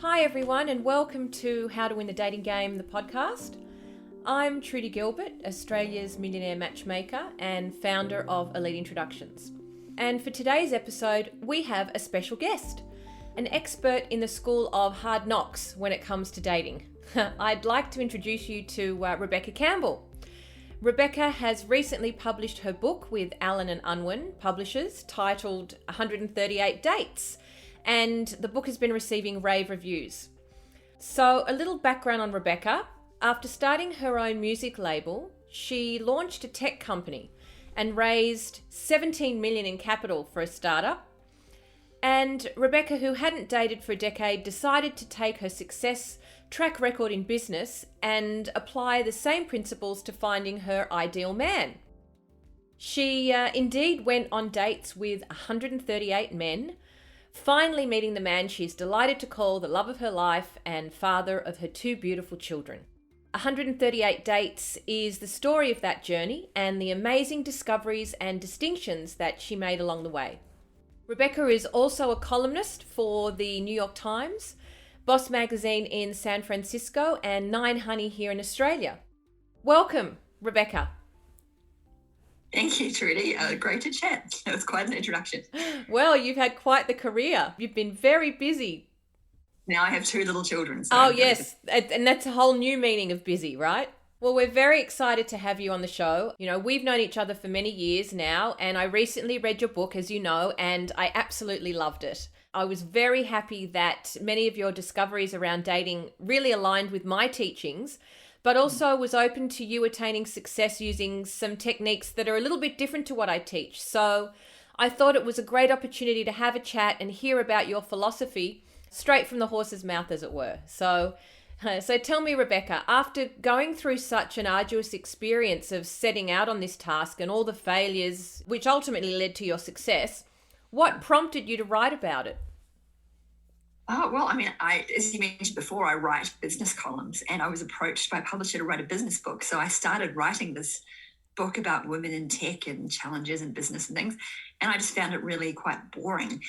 Hi everyone, and welcome to How to Win the Dating Game, the podcast. I'm Trudy Gilbert, Australia's Millionaire Matchmaker and founder of Elite Introductions. And for today's episode, we have a special guest, an expert in the school of hard knocks when it comes to dating. I'd like to introduce you to Rebekah Campbell. Rebekah has recently published her book with Allen & Unwin Publishers titled 138 Dates, and the book has been receiving rave reviews. So a little background on Rebekah. After starting her own music label, she launched a tech company and raised 17 million in capital for a startup. And Rebekah, who hadn't dated for a decade, decided to take her success track record in business and apply the same principles to finding her ideal man. She indeed went on dates with 138 men, finally meeting the man she's delighted to call the love of her life and father of her two beautiful children. 138 Dates is the story of that journey and the amazing discoveries and distinctions that she made along the way. Rebekah is also a columnist for the New York Times, Boss Magazine in San Francisco, and Nine Honey here in Australia. Welcome, Rebekah. Thank you, Trudy. Great to chat. That was quite an introduction. Well, you've had quite the career. You've been very busy. Now I have two little children. So yes, and that's a whole new meaning of busy, right? Well, we're very excited to have you on the show. You know, we've known each other for many years now, and I recently read your book, as you know, and I absolutely loved it. I was very happy that many of your discoveries around dating really aligned with my teachings, but also was open to you attaining success using some techniques that are a little bit different to what I teach. So I thought it was a great opportunity to have a chat and hear about your philosophy straight from the horse's mouth, as it were. So tell me, Rebekah, after going through such an arduous experience of setting out on this task and all the failures which ultimately led to your success, what prompted you to write about it? Oh, well, I mean, as you mentioned before, I write business columns, and I was approached by a publisher to write a business book. So I started writing this book about women in tech and challenges in business and things, and I just found it really quite boring.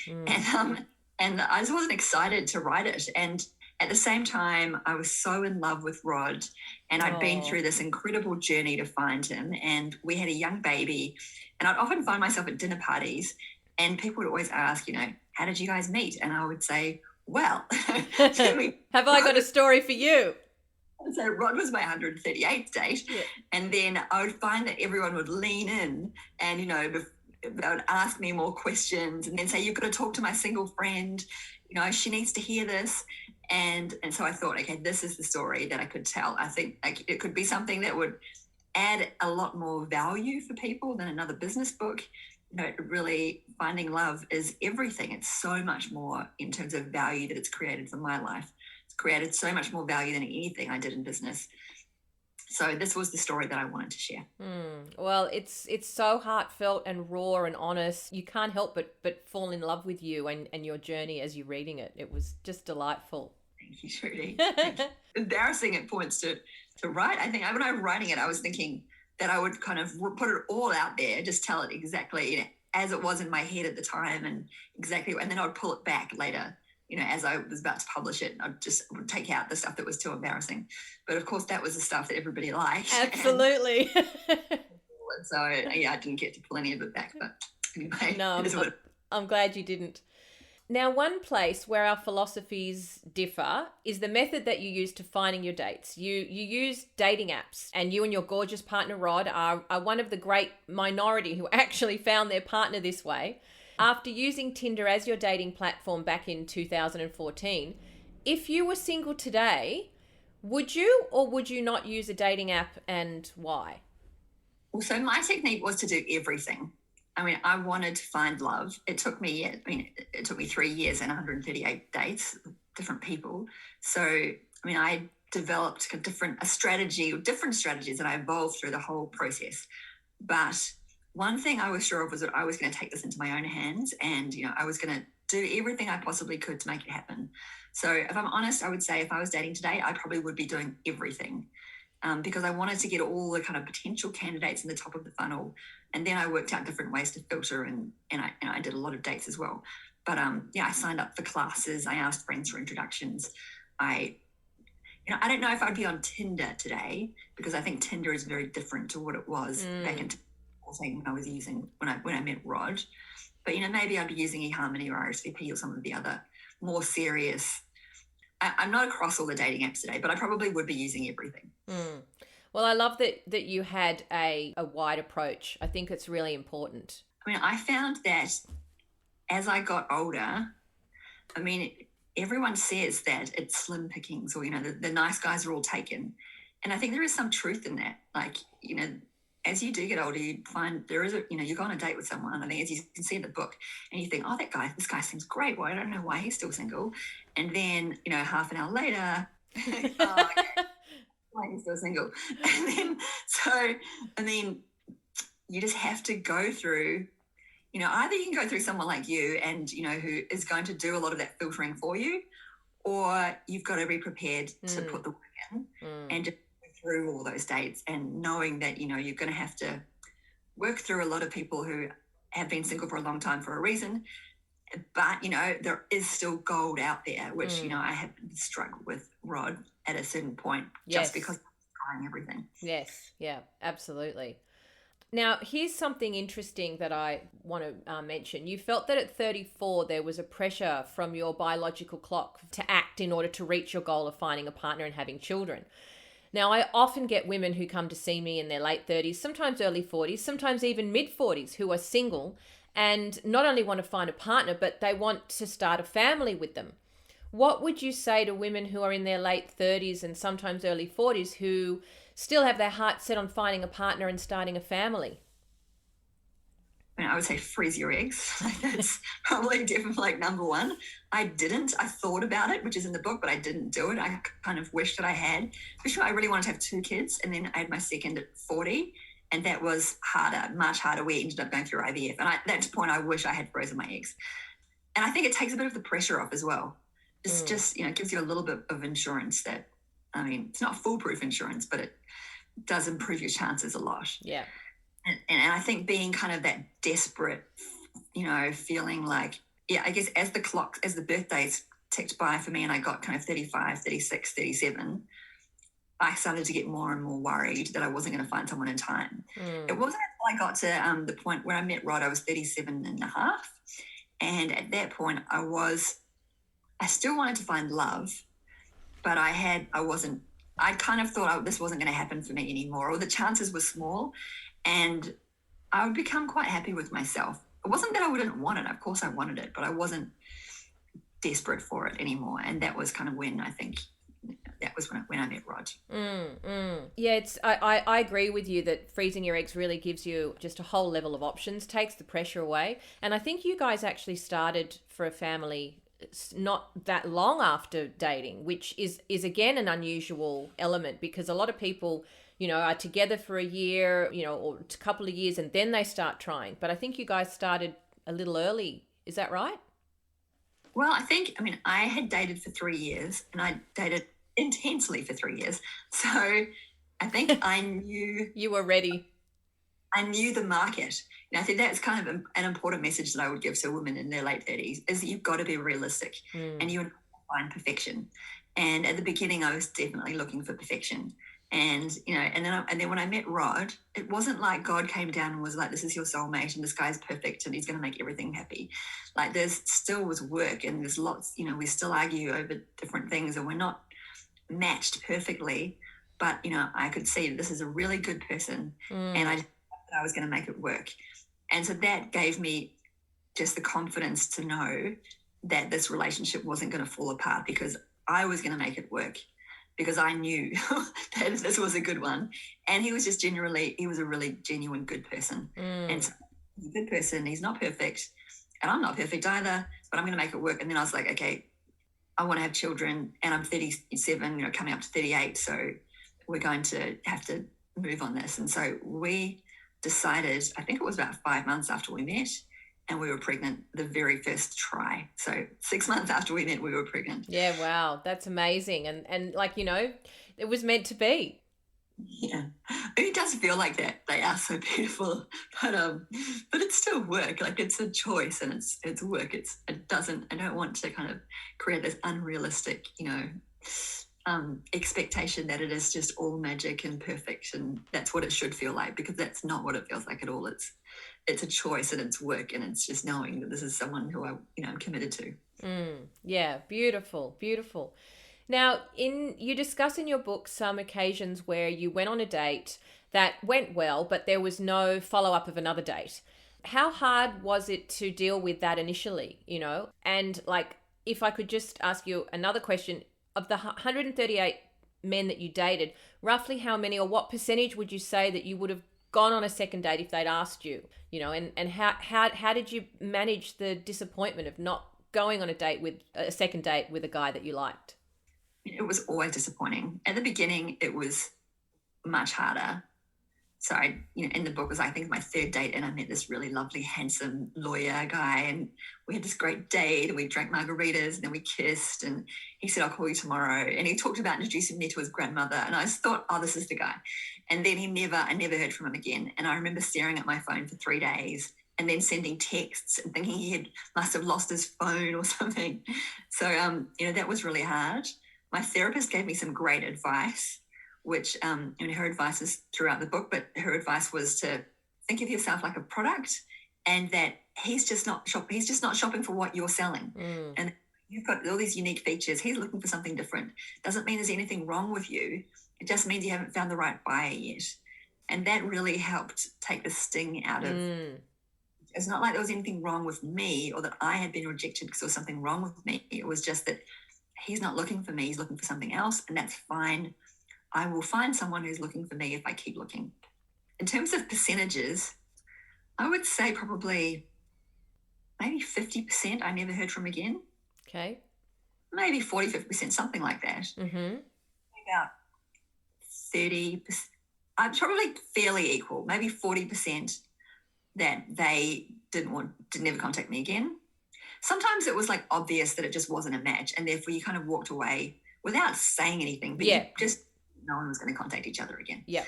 And I just wasn't excited to write it. And at the same time, I was so in love with Rod, and I'd been through this incredible journey to find him. And we had a young baby, and I'd often find myself at dinner parties, and people would always ask, how did you guys meet? And I would say, well, have I got a story for you? So Rod was my 138th date. Yeah. And then I would find that everyone would lean in and, they would ask me more questions and then say, you've got to talk to my single friend, she needs to hear this. And so I thought, okay, this is the story that I could tell. I think it could be something that would add a lot more value for people than another business book. Really finding love is everything. It's so much more in terms of value that it's created for my life. It's created so much more value than anything I did in business. So this was the story that I wanted to share. Well, it's so heartfelt and raw and honest. You can't help but fall in love with you and your journey as you're reading it. It was just delightful. Thank you, Trudy. Embarrassing at points to write. I think when I was writing it, I was thinking that I would kind of put it all out there, just tell it exactly as it was in my head at the time and then I would pull it back later. As I was about to publish it, I would take out the stuff that was too embarrassing. But of course, that was the stuff that everybody liked. Absolutely. And so, I didn't get to pull any of it back. But anyway, no, I'm glad you didn't. Now, one place where our philosophies differ is the method that you use to finding your dates. You use dating apps, and you and your gorgeous partner, Rod, are one of the great minority who actually found their partner this way. After using Tinder as your dating platform back in 2014, if you were single today, would you or would you not use a dating app, and why? Well, so my technique was to do everything. I mean, I wanted to find love. It took me 3 years and 138 dates with different people. So, I developed different strategies and I evolved through the whole process. But one thing I was sure of was that I was going to take this into my own hands and, I was going to do everything I possibly could to make it happen. So if I'm honest, I would say if I was dating today, I probably would be doing everything because I wanted to get all the kind of potential candidates in the top of the funnel. And then I worked out different ways to filter and I did a lot of dates as well. But I signed up for classes. I asked friends for introductions. I don't know if I'd be on Tinder today, because I think Tinder is very different to what it was back in 2014 when I met Rod. But maybe I'd be using eHarmony or RSVP or some of the other more serious. I'm not across all the dating apps today, but I probably would be using everything. Well, I love that you had a wide approach. I think it's really important. I mean, I found that as I got older, everyone says that it's slim pickings, or, the nice guys are all taken. And I think there is some truth in that. Like, as you do get older, you find there is you go on a date with someone. I think, as you can see in the book, and you think, oh, this guy seems great. Well, I don't know why he's still single. And then, half an hour later, oh, okay, why he's still single. And then you just have to go through, either you can go through someone like you and, who is going to do a lot of that filtering for you, or you've got to be prepared to put the work in and just go through all those dates, and knowing that, you're going to have to work through a lot of people who have been single for a long time for a reason. But, there is still gold out there, which, I have struggled with Rod at a certain point, just because I'm trying everything. Yes. Yeah, absolutely. Now, here's something interesting that I want to mention. You felt that at 34, there was a pressure from your biological clock to act in order to reach your goal of finding a partner and having children. Now, I often get women who come to see me in their late 30s, sometimes early 40s, sometimes even mid 40s, who are single and not only want to find a partner, but they want to start a family with them. What would you say to women who are in their late 30s and sometimes early 40s who still have their heart set on finding a partner and starting a family? I would say freeze your eggs. That's probably definitely number one. I thought about it, which is in the book, but I didn't do it. I kind of wish that I had. I really wanted to have 2 kids, and then I had my second at 40, and that was harder, much harder. We ended up going through IVF, and that's the point I wish I had frozen my eggs. And I think it takes a bit of the pressure off as well. It's just, it gives you a little bit of insurance that, it's not foolproof insurance, but it does improve your chances a lot. Yeah. And I think being kind of that desperate, feeling like, I guess as the birthdays ticked by for me and I got kind of 35, 36, 37, I started to get more and more worried that I wasn't going to find someone in time. It wasn't until I got to the point where I met Rod, I was 37 and a half. And at that point I still wanted to find love, but I kind of thought this wasn't going to happen for me anymore, or the chances were small, and I would become quite happy with myself. It wasn't that I wouldn't want it. Of course I wanted it, but I wasn't desperate for it anymore. And that was kind of when I think that was when I met Rod. Yeah, I agree with you that freezing your eggs really gives you just a whole level of options, takes the pressure away. And I think you guys actually started for a family not that long after dating, which is again an unusual element, because a lot of people, are together for a year, or a couple of years, and then they start trying. But I think you guys started a little early. Is that right? Well, I had dated for 3 years, and I dated intensely for 3 years. So I think I knew you were ready. I knew the market. And I think that's kind of an important message that I would give to women in their late 30s, is that you've got to be realistic and you find perfection. And at the beginning, I was definitely looking for perfection. And, and then when I met Rod, it wasn't like God came down and was like, this is your soulmate and this guy's perfect and he's going to make everything happy. Like, there's still was work, and there's lots, we still argue over different things, and we're not matched perfectly, but, I could see this is a really good person and I was going to make it work. And so that gave me just the confidence to know that this relationship wasn't going to fall apart, because I was going to make it work, because I knew that this was a good one. And he was just he was a really genuine good person. And so he's a good person. He's not perfect, and I'm not perfect either, but I'm going to make it work. And then I was like, okay, I want to have children, and I'm 37, coming up to 38. So we're going to have to move on this. And so we decided, I think it was about 5 months after we met, and we were pregnant the very first try. So 6 months after we met, we were pregnant. Yeah, wow. That's amazing. And it was meant to be. Yeah, it does feel like that. They are so beautiful, but it's still work. Like it's a choice, and it's work. It doesn't. I don't want to kind of create this unrealistic, expectation that it is just all magic and perfect, and that's what it should feel like, because that's not what it feels like at all. It's a choice, and it's work, and it's just knowing that this is someone who I'm committed to. Yeah, beautiful, beautiful. Now, you discuss in your book some occasions where you went on a date that went well, but there was no follow-up of another date. How hard was it to deal with that initially, And like, if I could just ask you another question, of the 138 men that you dated, roughly how many or what percentage would you say that you would have gone on a second date if they'd asked you, and how did you manage the disappointment of not going on a second date with a guy that you liked? It was always disappointing. At the beginning, it was much harder. So in the book was, I think, my third date, and I met this really lovely, handsome lawyer guy, and we had this great date, and we drank margaritas, and then we kissed, and he said, I'll call you tomorrow. And he talked about introducing me to his grandmother, and I just thought, oh, this is the guy. And then I never heard from him again. And I remember staring at my phone for 3 days and then sending texts and thinking must have lost his phone or something. So, that was really hard. My therapist gave me some great advice, which, her advice is throughout the book, but her advice was to think of yourself like a product, and that he's just not shopping for what you're selling. And you've got all these unique features. He's looking for something different. Doesn't mean there's anything wrong with you. It just means you haven't found the right buyer yet. And that really helped take the sting out of, it's not like there was anything wrong with me, or that I had been rejected because there was something wrong with me. It was just that he's not looking for me. He's looking for something else, and that's fine. I will find someone who's looking for me if I keep looking. In terms of percentages, I would say probably maybe 50% I never heard from again. Okay. Maybe 40, 50%, something like that. Mm-hmm. About 30%. I'm probably fairly equal, maybe 40% that they didn't ever contact me again. Sometimes it was like obvious that it just wasn't a match, and therefore you kind of walked away without saying anything, but you just, no one was going to contact each other again. Yeah.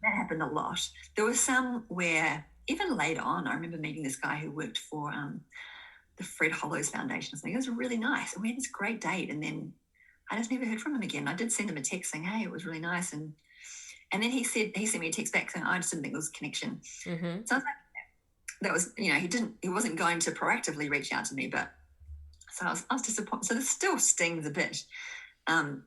That happened a lot. There was some where, even later on, I remember meeting this guy who worked for the Fred Hollows Foundation or something. It was really nice. And we had this great date, and then I just never heard from him again. I did send him a text saying, hey, it was really nice. And then he sent me a text back saying, I just didn't think there was a connection. Mm-hmm. So I was like, that was, he wasn't going to proactively reach out to me, but so I was disappointed. So this still stings a bit. And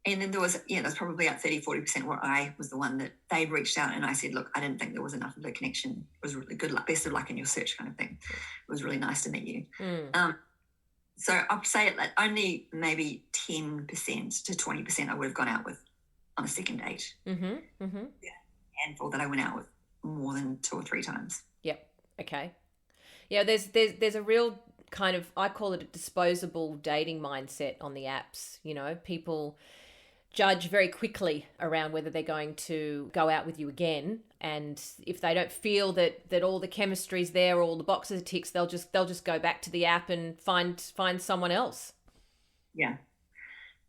then there was probably about 30, 40% where I was the one that they'd reached out, and I said, look, I didn't think there was enough of a connection. It was really good luck, best of luck in your search, kind of thing. It was really nice to meet you. So I'd say that only maybe 10% to 20% I would have gone out with on a second date. Mm-hmm. Mm-hmm. Yeah, handful that I went out with more than 2 or 3 times. Yep. Okay. Yeah, there's a real kind of, I call it a disposable dating mindset on the apps. People judge very quickly around whether they're going to go out with you again, and if they don't feel that all the chemistry's there, all the boxes are ticks, they'll just go back to the app and find someone else. Yeah.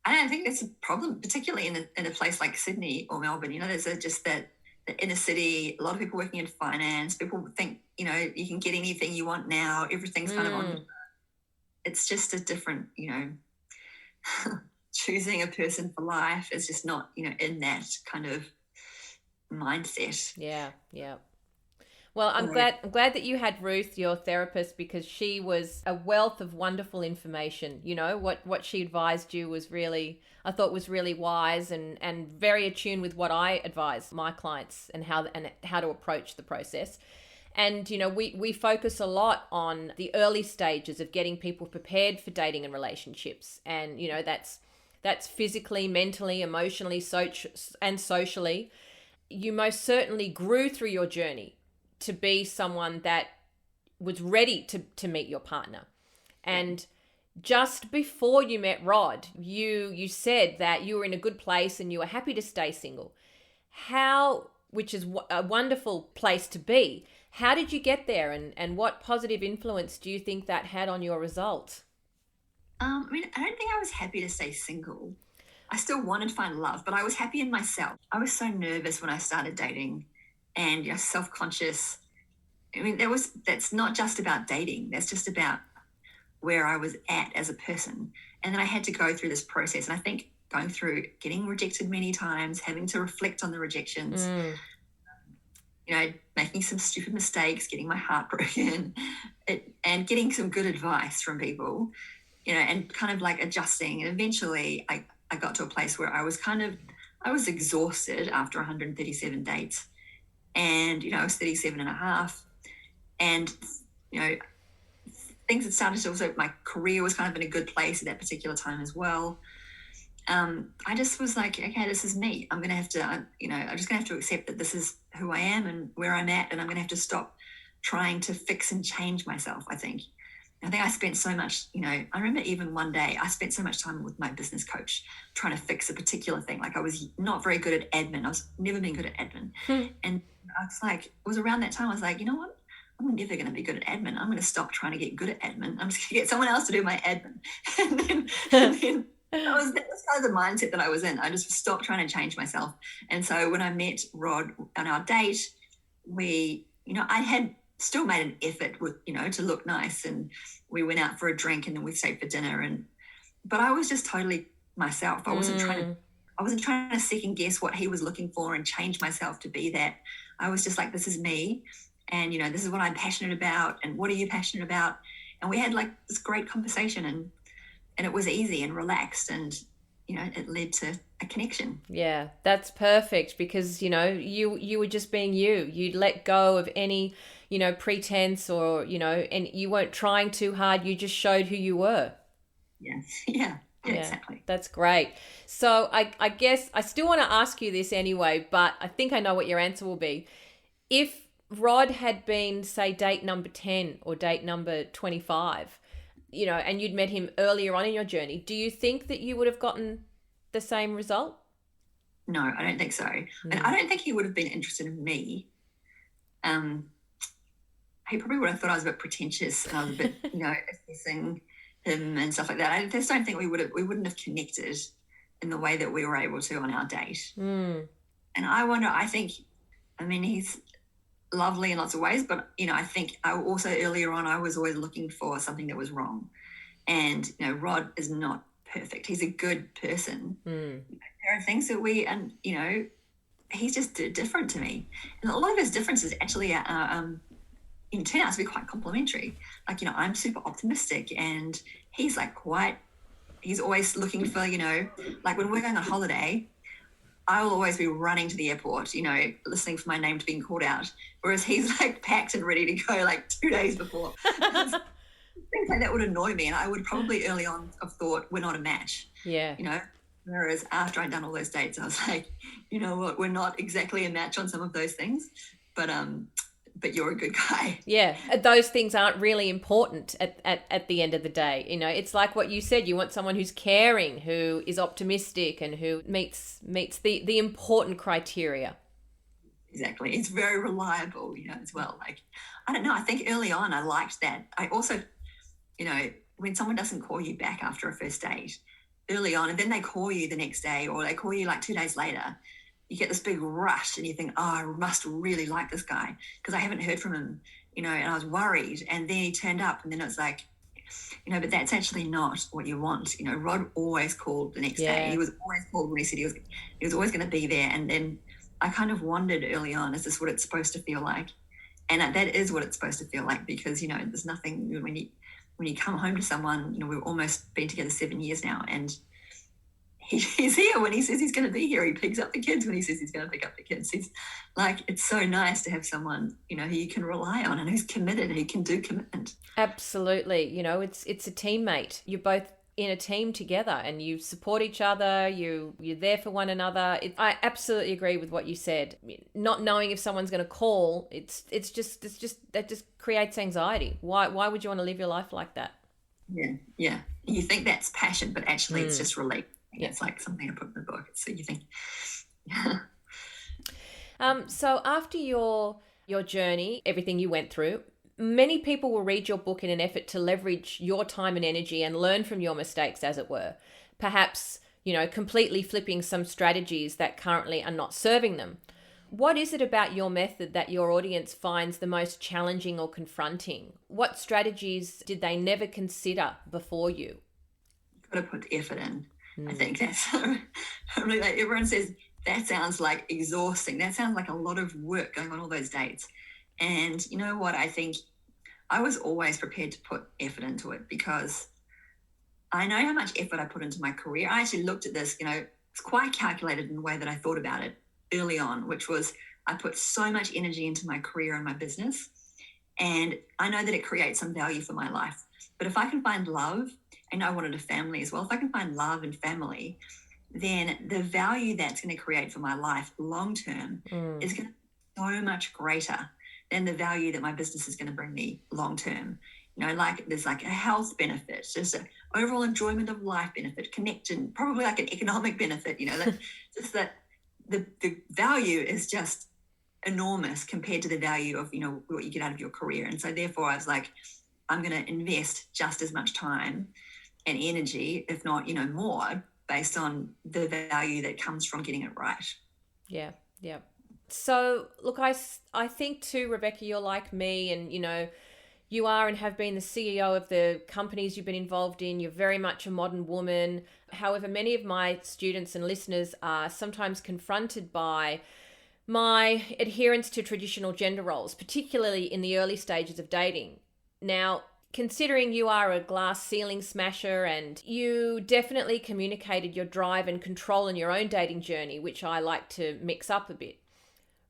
I think it's a problem, particularly in a place like Sydney or Melbourne. There's just that the inner city, a lot of people working in finance, people think, you can get anything you want now. Everything's kind of on. It's just a different, choosing a person for life is just not, in that kind of mindset. Yeah. Yeah. Well, I'm glad that you had Ruth, your therapist, because she was a wealth of wonderful information. What she advised you was really, I thought, was really wise and very attuned with what I advise my clients and how to approach the process. And, we focus a lot on the early stages of getting people prepared for dating and relationships. And, that's physically, mentally, emotionally, and socially. You most certainly grew through your journey to be someone that was ready to meet your partner. And just before you met Rod, you said that you were in a good place and you were happy to stay single. Which is a wonderful place to be. How did you get there, and what positive influence do you think that had on your results? I don't think I was happy to stay single. I still wanted to find love, but I was happy in myself. I was so nervous when I started dating and self-conscious. I mean, that's not just about dating. That's just about where I was at as a person. And then I had to go through this process. And I think going through getting rejected many times, having to reflect on the rejections, making some stupid mistakes, getting my heart broken, and getting some good advice from people, and kind of like adjusting. And eventually I got to a place where I was exhausted after 137 dates. And, I was 37 and a half. And, things had started to also, my career was kind of in a good place at that particular time as well. I just was like, okay, this is me. I'm going to have to, I'm just going to have to accept that this is who I am and where I'm at. And I'm going to have to stop trying to fix and change myself, I think. I spent so much, I remember even one day I spent so much time with my business coach trying to fix a particular thing. Like I was not very good at admin. I was never been good at admin. And I was like, it was around that time I was like, you know what? I'm never going to be good at admin. I'm going to stop trying to get good at admin. I'm just going to get someone else to do my admin. And then that was kind of the mindset that I was in. I just stopped trying to change myself. And so when I met Rod on our date, I had still made an effort with, to look nice, and we went out for a drink and then we stayed for dinner. But I was just totally myself. I wasn't trying to second guess what he was looking for and change myself to be that. I was just like, this is me. And, this is what I'm passionate about. And what are you passionate about? And we had like this great conversation, and it was easy and relaxed, and, it led to a connection. Yeah, that's perfect, because, you were just being you. You'd let go of any, pretense or, and you weren't trying too hard. You just showed who you were. Yeah, exactly. That's great. So I guess I still want to ask you this anyway, but I think I know what your answer will be. If Rod had been, say, date number 10 or date number 25, and you'd met him earlier on in your journey, do you think that you would have gotten the same result? No, I don't think so. And I don't think he would have been interested in me. He probably would have thought I was a bit pretentious and I was a bit, assessing him and stuff like that. I just don't think we wouldn't have connected in the way that we were able to on our date. And he's lovely in lots of ways, but I think earlier on I was always looking for something that was wrong. And Rod is not perfect. He's a good person. There are things that he's just different to me, and a lot of his differences actually turn out to be quite complimentary. Like, I'm super optimistic, and he's like he's always looking for, like when we're going on holiday, I will always be running to the airport, listening for my name to being called out. Whereas he's like packed and ready to go like 2 days before. Things like that would annoy me. And I would probably early on have thought, we're not a match. Yeah. Whereas after I'd done all those dates, I was like, you know what, we're not exactly a match on some of those things. But you're a good guy. Yeah, those things aren't really important at the end of the day. It's like what you said. You want someone who's caring, who is optimistic, and who meets the important criteria. Exactly. It's very reliable, as well. Like, I don't know. I think early on I liked that. I also, when someone doesn't call you back after a first date early on, and then they call you the next day, or they call you like 2 days later, you get this big rush and you think, oh, I must really like this guy because I haven't heard from him, and I was worried. And then he turned up, and then it's like, but that's actually not what you want. Rod always called the next day. He was always called when he said he was always going to be there. And then I kind of wondered early on, is this what it's supposed to feel like? And that is what it's supposed to feel like, because, there's nothing when you come home to someone, we've almost been together 7 years now, and he's here when he says he's going to be here. He picks up the kids when he says he's going to pick up the kids. He's like, it's so nice to have someone, who you can rely on and who's committed, who can do commitment. Absolutely. It's a teammate. You're both in a team together and you support each other. You're there for one another. I absolutely agree with what you said. Not knowing if someone's going to call, it's just that just creates anxiety. Why would you want to live your life like that? Yeah. You think that's passion, but actually it's just relief. It's like something I put in the book. So you think, So after your journey, everything you went through, many people will read your book in an effort to leverage your time and energy and learn from your mistakes, as it were. Perhaps completely flipping some strategies that currently are not serving them. What is it about your method that your audience finds the most challenging or confronting? What strategies did they never consider before you? You've got to put effort in. I think that's really like everyone says that sounds like exhausting. That sounds like a lot of work going on all those dates. And you know what? I think I was always prepared to put effort into it because I know how much effort I put into my career. I actually looked at this, it's quite calculated in the way that I thought about it early on, which was I put so much energy into my career and my business. And I know that it creates some value for my life. But if I can find love, and I wanted a family as well, if I can find love and family, then the value that's going to create for my life long term is going to be so much greater than the value that my business is going to bring me long term. Like there's like a health benefit, just an overall enjoyment of life benefit, connection, probably like an economic benefit, that just that the value is just enormous compared to the value of, what you get out of your career. And so therefore I was like, I'm going to invest just as much time and energy, if not, more, based on the value that comes from getting it right. Yeah. So look, I think too, Rebekah, you're like me, and you are and have been the CEO of the companies you've been involved in. You're very much a modern woman. However, many of my students and listeners are sometimes confronted by my adherence to traditional gender roles, particularly in the early stages of dating. Now, considering you are a glass ceiling smasher and you definitely communicated your drive and control in your own dating journey, which I like to mix up a bit.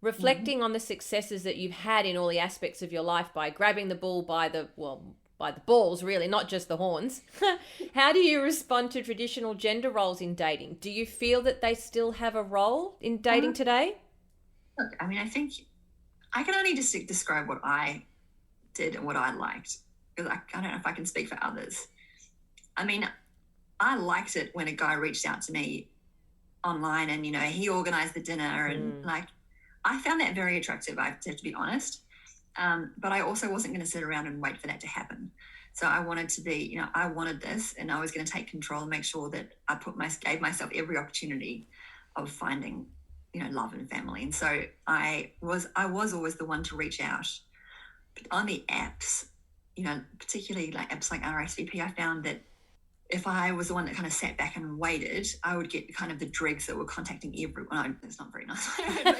Reflecting on the successes that you've had in all the aspects of your life by grabbing the bull by the balls, really, not just the horns. How do you respond to traditional gender roles in dating? Do you feel that they still have a role in dating today? Look, I think I can only just describe what I did and what I liked, because I don't know if I can speak for others. I liked it when a guy reached out to me online and, he organized the dinner and I found that very attractive, I have to be honest. But I also wasn't going to sit around and wait for that to happen. So I wanted to be, I wanted this, and I was going to take control and make sure that I gave myself every opportunity of finding, love and family. And so I was always the one to reach out. But on the apps, particularly like apps like RSVP, I found that if I was the one that kind of sat back and waited, I would get kind of the dregs that were contacting everyone. That's not very nice. But,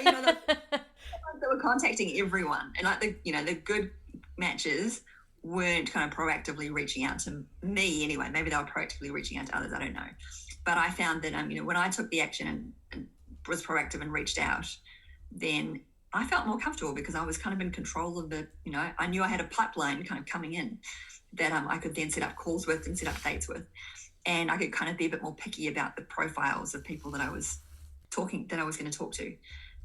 that were contacting everyone, and like the good matches weren't kind of proactively reaching out to me anyway. Maybe they were proactively reaching out to others. I don't know. But I found that when I took the action and was proactive and reached out, then I felt more comfortable because I was kind of in control of the. I knew I had a pipeline kind of coming in that I could then set up calls with and set up dates with, and I could kind of be a bit more picky about the profiles of people that I was going to talk to.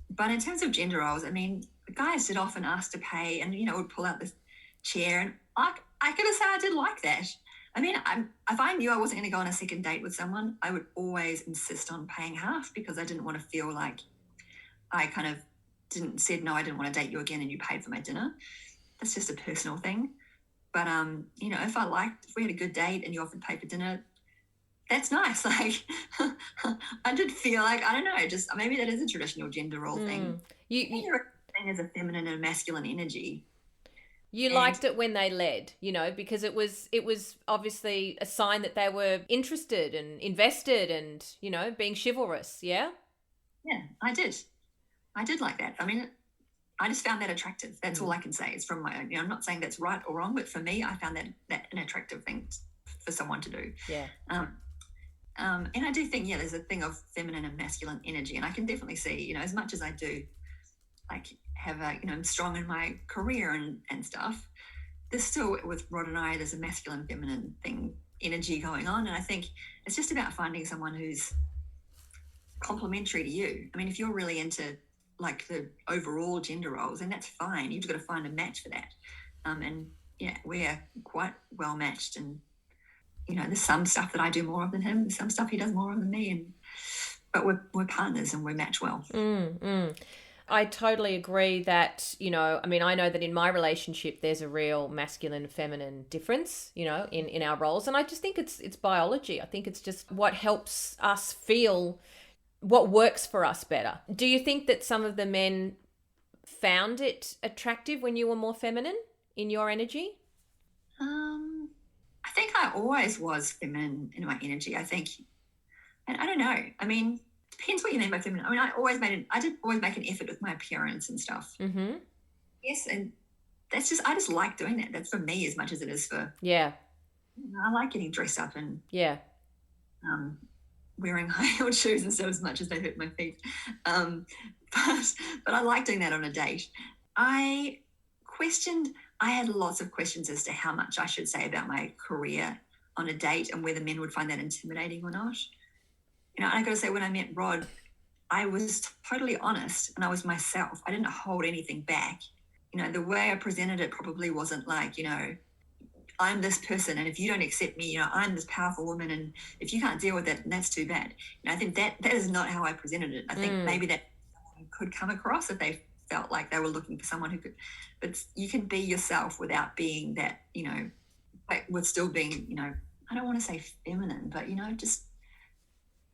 But in terms of gender roles, the guys did often ask to pay and, would pull out this chair, and I gotta say I did like that. If I knew I wasn't going to go on a second date with someone, I would always insist on paying half because I didn't want to feel like I kind of said, no, I didn't want to date you again and you paid for my dinner. That's just a personal thing. But, if we had a good date and you offered to pay for dinner, that's nice. Like, I did feel like, I don't know, just maybe that is a traditional gender role thing. You're as a feminine and masculine energy. You liked it when they led, because it was obviously a sign that they were interested and invested and, being chivalrous. Yeah. Yeah, I did like that. I just found that attractive. That's all I can say. It's from my own. I'm not saying that's right or wrong, but for me, I found that an attractive thing for someone to do. Yeah. And I do think, there's a thing of feminine and masculine energy, and I can definitely see, as much as I do, like have I'm strong in my career and stuff. There's still with Rod and I, there's a masculine, feminine energy going on, and I think it's just about finding someone who's complementary to you. If you're really into like the overall gender roles, and that's fine. You've got to find a match for that. We're quite well matched, and there's some stuff that I do more of than him, some stuff he does more of than me, but we're partners and we match well. I totally agree that, I mean, I know that in my relationship, there's a real masculine, feminine difference, in our roles. And I just think it's biology. I think it's just what helps us feel what works for us better. Do you think that some of the men found it attractive when you were more feminine in your energy? I think I always was feminine in my energy. I think, and I don't know. I mean, depends what you mean by feminine. I mean, I did always make an effort with my appearance and stuff. Mm-hmm. Yes, and I just like doing that. That's for me as much as it is for. Yeah. I like getting dressed up and yeah, wearing high-heeled shoes instead as much as they hurt my feet. But I like doing that on a date. I had lots of questions as to how much I should say about my career on a date and whether men would find that intimidating or not. And I got to say, when I met Rod, I was totally honest and I was myself. I didn't hold anything back. The way I presented it probably wasn't like, I'm this person, and if you don't accept me, I'm this powerful woman, and if you can't deal with that, then that's too bad. I think that is not how I presented it. I think maybe that could come across if they felt like they were looking for someone who could, but you can be yourself without being that, with still being, I don't want to say feminine, but,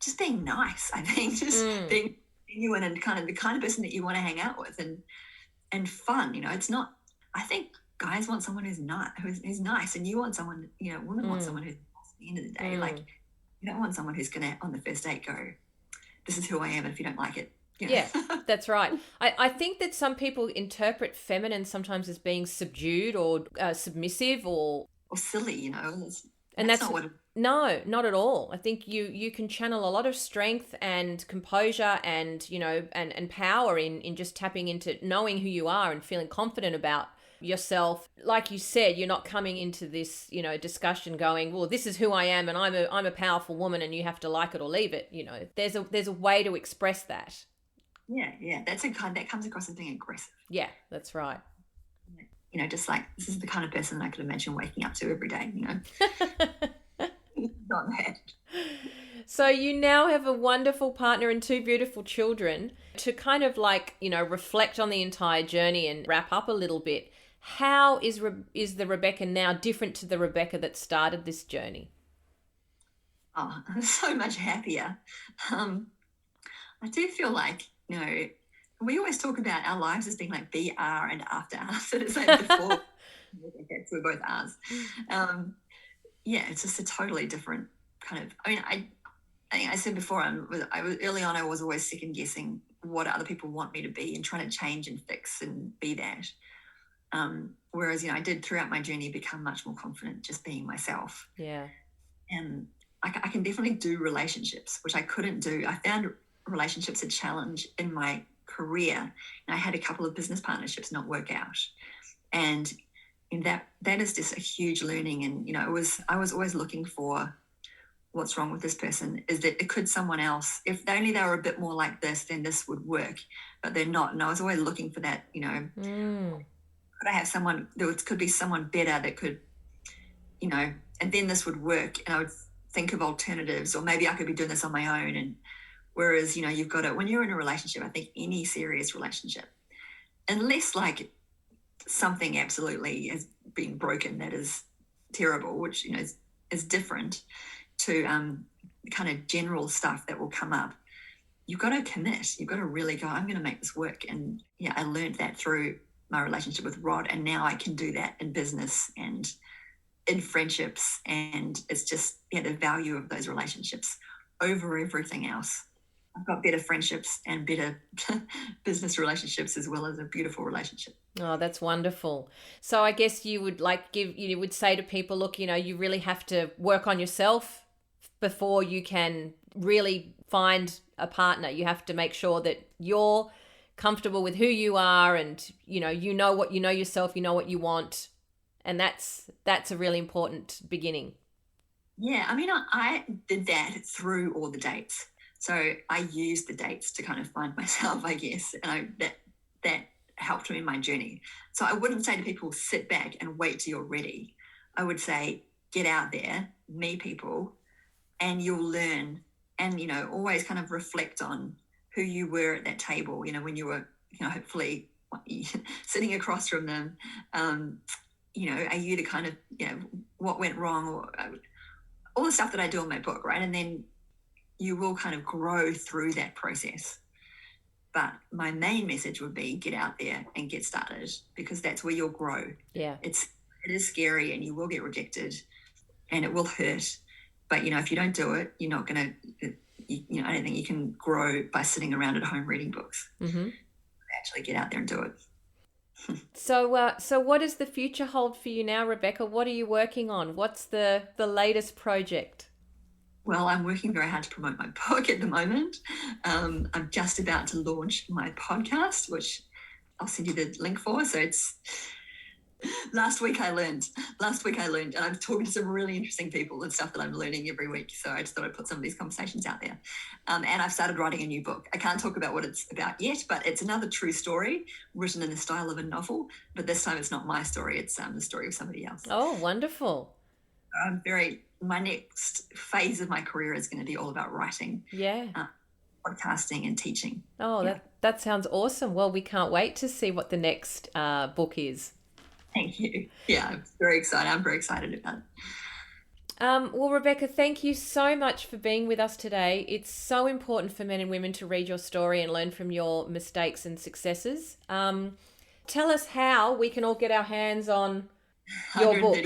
just being nice, I think, just being genuine and kind of the kind of person that you want to hang out with and fun, it's not, I think guys want someone who's nice, and you want someone, women want someone who's nice at the end of the day. Like, you don't want someone who's going to, on the first date, go, this is who I am, and if you don't like it, Yeah, that's right. I think that some people interpret feminine sometimes as being subdued or submissive or silly, and that's not what it, no, not at all. I think you can channel a lot of strength and composure and, and power in just tapping into knowing who you are and feeling confident about yourself. Like you said, you're not coming into this, discussion going, well, this is who I am and I'm a powerful woman and you have to like it or leave it. There's a way to express that. Yeah. That comes across as being aggressive. Yeah, that's right. Just like, this is the kind of person that I could imagine waking up to every day, Not that. So you now have a wonderful partner and 2 beautiful children. To kind of like, reflect on the entire journey and wrap up a little bit, how is the Rebekah now different to the Rebekah that started this journey? Oh, I'm so much happier. I do feel like, we always talk about our lives as being like BR and after us. So it's like before, okay, so we're both ours. It's just a totally different kind of, I think I said before, I was early on, I was always second guessing what other people want me to be and trying to change and fix and be that. Whereas, I did throughout my journey become much more confident just being myself. Yeah. And I can definitely do relationships, which I couldn't do. I found relationships a challenge in my career, and I had a couple of business partnerships not work out. And that is just a huge learning. And, I was always looking for what's wrong with this person. Is that it could someone else, if only they were a bit more like this, then this would work, but they're not. And I was always looking for that, could I have someone, there could be someone better that could, and then this would work. And I would think of alternatives, or maybe I could be doing this on my own. And whereas, you've got to, when you're in a relationship, I think any serious relationship, unless like something absolutely has been broken that is terrible, which, is different to kind of general stuff that will come up, you've got to commit. You've got to really go, I'm going to make this work. And I learned that through my relationship with Rod, and now I can do that in business and in friendships. And it's just, the value of those relationships over everything else. I've got better friendships and better business relationships as well as a beautiful relationship. Oh, that's wonderful. So I guess you would say to people, look, you really have to work on yourself before you can really find a partner. You have to make sure that you're comfortable with who you are and, what you know yourself, what you want. And that's a really important beginning. Yeah. I mean, I did that through all the dates. So I used the dates to kind of find myself, I guess, and that helped me in my journey. So I wouldn't say to people, sit back and wait till you're ready. I would say, get out there, meet people, and you'll learn and, always kind of reflect on who you were at that table, when you were hopefully sitting across from them, are you to kind of, what went wrong, or all the stuff that I do in my book, right? And then you will kind of grow through that process. But my main message would be get out there and get started, because that's where you'll grow. Yeah. It is scary, and you will get rejected and it will hurt. But, if you don't do it, you're not going to, I don't think you can grow by sitting around at home reading books. Mm-hmm. Actually get out there and do it. So what does the future hold for you now, Rebekah? What are you working on? What's the latest project? Well, I'm working very hard to promote my book at the moment. I'm just about to launch my podcast, which I'll send you the link for. So it's last week I learned, and I'm talking to some really interesting people and stuff that I'm learning every week. So I just thought I'd put some of these conversations out there. And I've started writing a new book. I can't talk about what it's about yet, but it's another true story written in the style of a novel. But this time it's not my story. It's the story of somebody else. Oh, wonderful. My next phase of my career is going to be all about writing. Yeah. Podcasting and teaching. Oh, yeah. That sounds awesome. Well, we can't wait to see what the next book is. Thank you. Yeah, I'm very excited. I'm very excited about it. Well, Rebekah, thank you so much for being with us today. It's so important for men and women to read your story and learn from your mistakes and successes. Tell us how we can all get our hands on your book.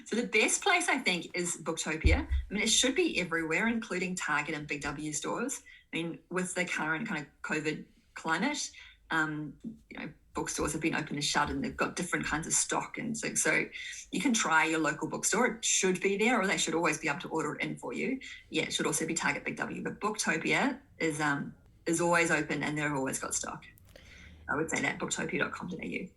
So the best place, I think, is Booktopia. I mean, it should be everywhere, including Target and Big W stores. I mean, with the current kind of COVID climate, bookstores have been open and shut, and they've got different kinds of stock. And so you can try your local bookstore. It should be there, or they should always be able to order it in for you. Yeah, it should also be Target, Big W. But Booktopia is always open, and they've always got stock. I would say that, booktopia.com.au.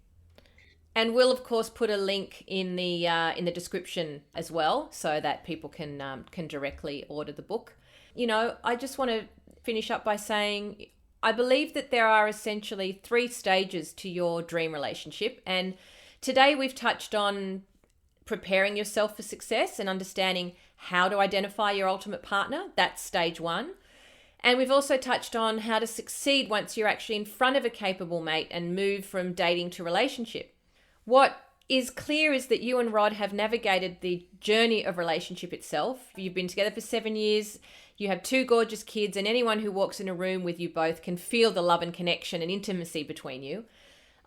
And we'll, of course, put a link in the description as well, so that people can directly order the book. I just want to finish up by saying I believe that there are essentially 3 stages to your dream relationship. And today we've touched on preparing yourself for success and understanding how to identify your ultimate partner. That's stage 1. And we've also touched on how to succeed once you're actually in front of a capable mate and move from dating to relationship. What is clear is that you and Rod have navigated the journey of relationship itself. You've been together for 7 years. You have 2 gorgeous kids, and anyone who walks in a room with you both can feel the love and connection and intimacy between you.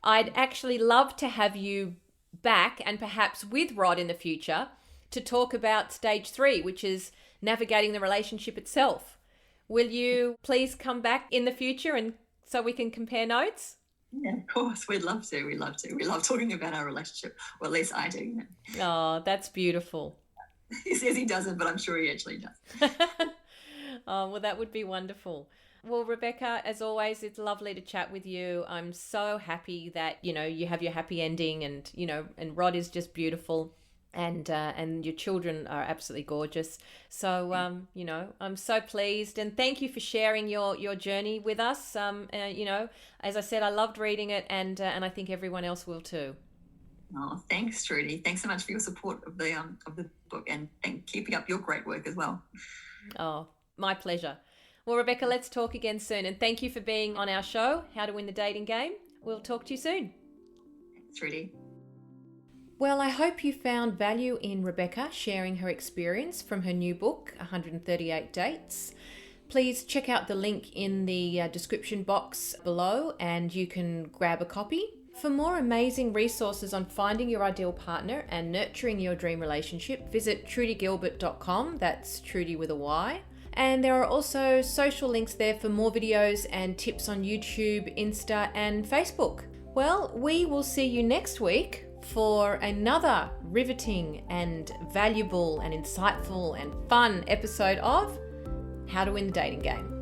I'd actually love to have you back, and perhaps with Rod in the future, to talk about stage 3, which is navigating the relationship itself. Will you please come back in the future and so we can compare notes? Yeah, of course. We'd love to. We love talking about our relationship. Well, at least I do. Oh, that's beautiful. He says he doesn't, but I'm sure he actually does. Oh, well, that would be wonderful. Well, Rebekah, as always, it's lovely to chat with you. I'm so happy that, you have your happy ending, and, and Rod is just beautiful, and your children are absolutely gorgeous. So, I'm so pleased, and thank you for sharing your journey with us. As I said, I loved reading it, and I think everyone else will too. Oh, thanks, Trudy. Thanks so much for your support of the book, and keeping up your great work as well. Oh, my pleasure. Well, Rebekah, let's talk again soon, and thank you for being on our show, How to Win the Dating Game. We'll talk to you soon. Thanks, Trudy. Well, I hope you found value in Rebekah sharing her experience from her new book, 138 Dates. Please check out the link in the description box below, and you can grab a copy. For more amazing resources on finding your ideal partner and nurturing your dream relationship, visit trudygilbert.com. That's Trudy with a Y. And there are also social links there for more videos and tips on YouTube, Insta, and Facebook. Well, we will see you next week for another riveting and valuable and insightful and fun episode of How to Win the Dating Game.